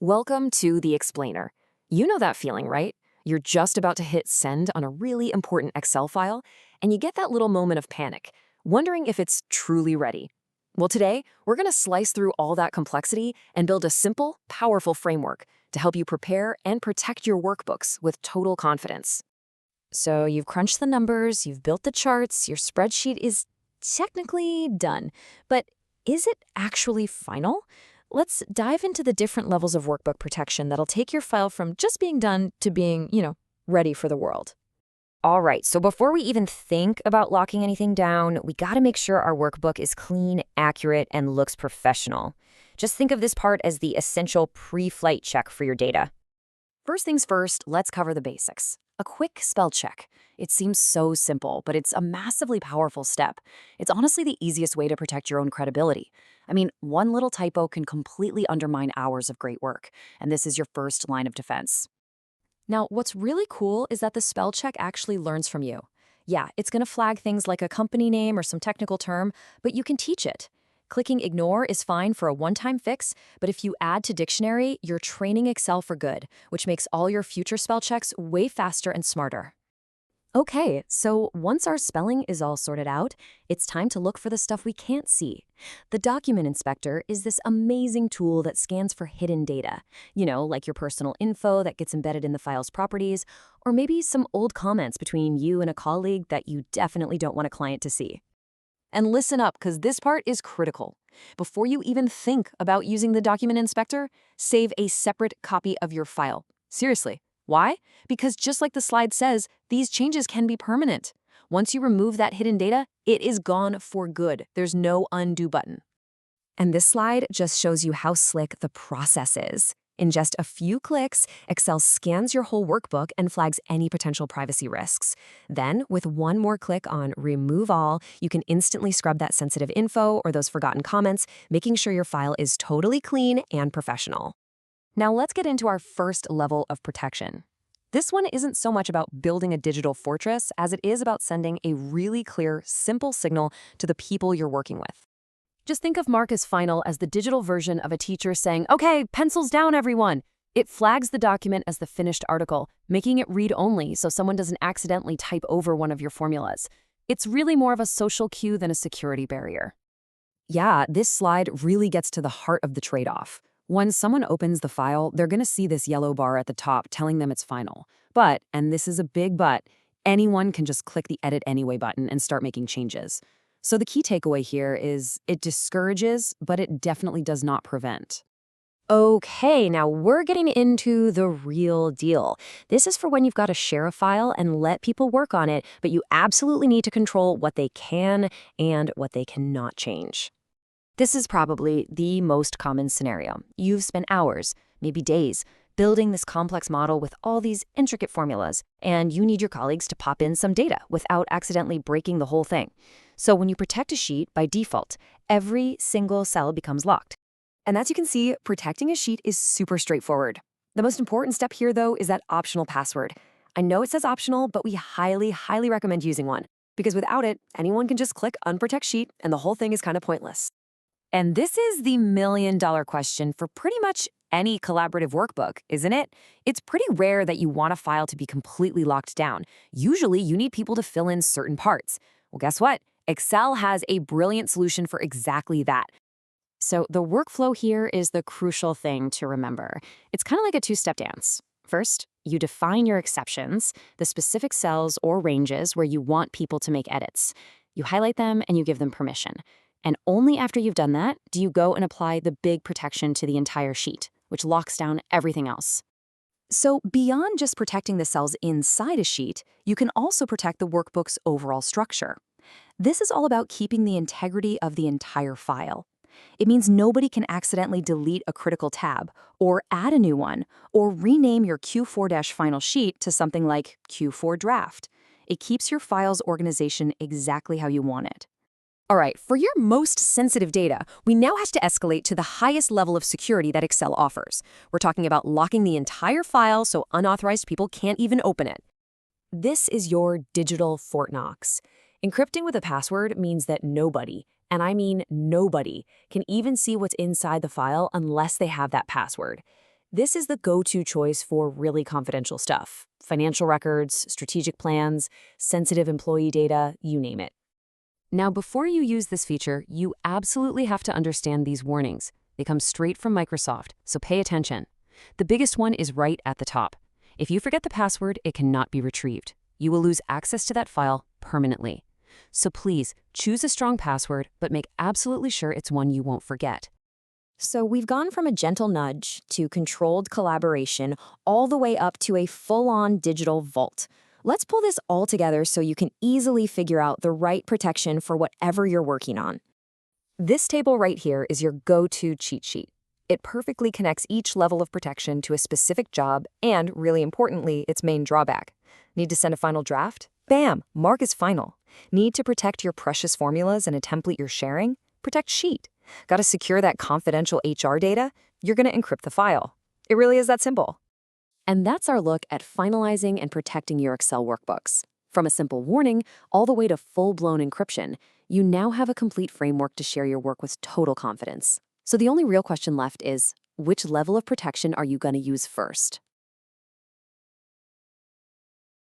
Welcome to The Explainer. You know that feeling, right? You're just about to hit send on a really important Excel file, and you get that little moment of panic, wondering if it's truly ready. Well, today, we're going to slice through all that complexity and build a simple, powerful framework to help you prepare and protect your workbooks with total confidence. So you've crunched the numbers, you've built the charts, your spreadsheet is technically done. But is it actually final? Let's dive into the different levels of workbook protection that'll take your file from just being done to being, ready for the world. All right, so before we even think about locking anything down, we got to make sure our workbook is clean, accurate, and looks professional. Just think of this part as the essential pre-flight check for your data. First things first, let's cover the basics. A quick spell check. It seems so simple, but it's a massively powerful step. It's honestly the easiest way to protect your own credibility. I mean, one little typo can completely undermine hours of great work, and this is your first line of defense. Now, what's really cool is that the spell check actually learns from you. Yeah, it's going to flag things like a company name or some technical term, but you can teach it. Clicking ignore is fine for a one-time fix, but if you add to dictionary, you're training Excel for good, which makes all your future spell checks way faster and smarter. Okay, so once our spelling is all sorted out, it's time to look for the stuff we can't see. The Document Inspector is this amazing tool that scans for hidden data, like your personal info that gets embedded in the file's properties, or maybe some old comments between you and a colleague that you definitely don't want a client to see. And listen up, because this part is critical. Before you even think about using the Document Inspector, save a separate copy of your file. Seriously. Why? Because just like the slide says, these changes can be permanent. Once you remove that hidden data, it is gone for good. There's no undo button. And this slide just shows you how slick the process is. In just a few clicks, Excel scans your whole workbook and flags any potential privacy risks. Then, with one more click on Remove All, you can instantly scrub that sensitive info or those forgotten comments, making sure your file is totally clean and professional. Now let's get into our first level of protection. This one isn't so much about building a digital fortress as it is about sending a really clear, simple signal to the people you're working with. Just think of Mark as final as the digital version of a teacher saying, "Okay, pencils down, everyone." It flags the document as the finished article, making it read-only so someone doesn't accidentally type over one of your formulas. It's really more of a social cue than a security barrier. Yeah, this slide really gets to the heart of the trade-off. When someone opens the file, they're going to see this yellow bar at the top telling them it's final. But, and this is a big but, anyone can just click the Edit Anyway button and start making changes. So the key takeaway here is it discourages, but it definitely does not prevent. Okay, now we're getting into the real deal. This is for when you've got to share a file and let people work on it, but you absolutely need to control what they can and what they cannot change. This is probably the most common scenario. You've spent hours, maybe days, building this complex model with all these intricate formulas, and you need your colleagues to pop in some data without accidentally breaking the whole thing. So when you protect a sheet, by default, every single cell becomes locked. And as you can see, protecting a sheet is super straightforward. The most important step here, though, is that optional password. I know it says optional, but we highly, highly recommend using one, because without it, anyone can just click Unprotect Sheet, and the whole thing is kind of pointless. And this is the million-dollar question for pretty much any collaborative workbook, isn't it? It's pretty rare that you want a file to be completely locked down. Usually, you need people to fill in certain parts. Well, guess what? Excel has a brilliant solution for exactly that. So the workflow here is the crucial thing to remember. It's kind of like a two-step dance. First, you define your exceptions, the specific cells or ranges where you want people to make edits. You highlight them and you give them permission. And only after you've done that do you go and apply the big protection to the entire sheet, which locks down everything else. So beyond just protecting the cells inside a sheet, you can also protect the workbook's overall structure. This is all about keeping the integrity of the entire file. It means nobody can accidentally delete a critical tab, or add a new one, or rename your Q4-final sheet to something like Q4 draft. It keeps your file's organization exactly how you want it. All right, for your most sensitive data, we now have to escalate to the highest level of security that Excel offers. We're talking about locking the entire file so unauthorized people can't even open it. This is your digital Fort Knox. Encrypting with a password means that nobody, and I mean nobody, can even see what's inside the file unless they have that password. This is the go-to choice for really confidential stuff. Financial records, strategic plans, sensitive employee data, you name it. Now, before you use this feature, you absolutely have to understand these warnings. They come straight from Microsoft, so pay attention. The biggest one is right at the top. If you forget the password, it cannot be retrieved. You will lose access to that file permanently. So please, choose a strong password, but make absolutely sure it's one you won't forget. So we've gone from a gentle nudge to controlled collaboration all the way up to a full-on digital vault. Let's pull this all together so you can easily figure out the right protection for whatever you're working on. This table right here is your go-to cheat sheet. It perfectly connects each level of protection to a specific job and, really importantly, its main drawback. Need to send a final draft? Bam! Mark is final. Need to protect your precious formulas in a template you're sharing? Protect sheet. Got to secure that confidential HR data? You're going to encrypt the file. It really is that simple. And that's our look at finalizing and protecting your Excel workbooks. From a simple warning all the way to full-blown encryption, you now have a complete framework to share your work with total confidence. So the only real question left is, which level of protection are you going to use first?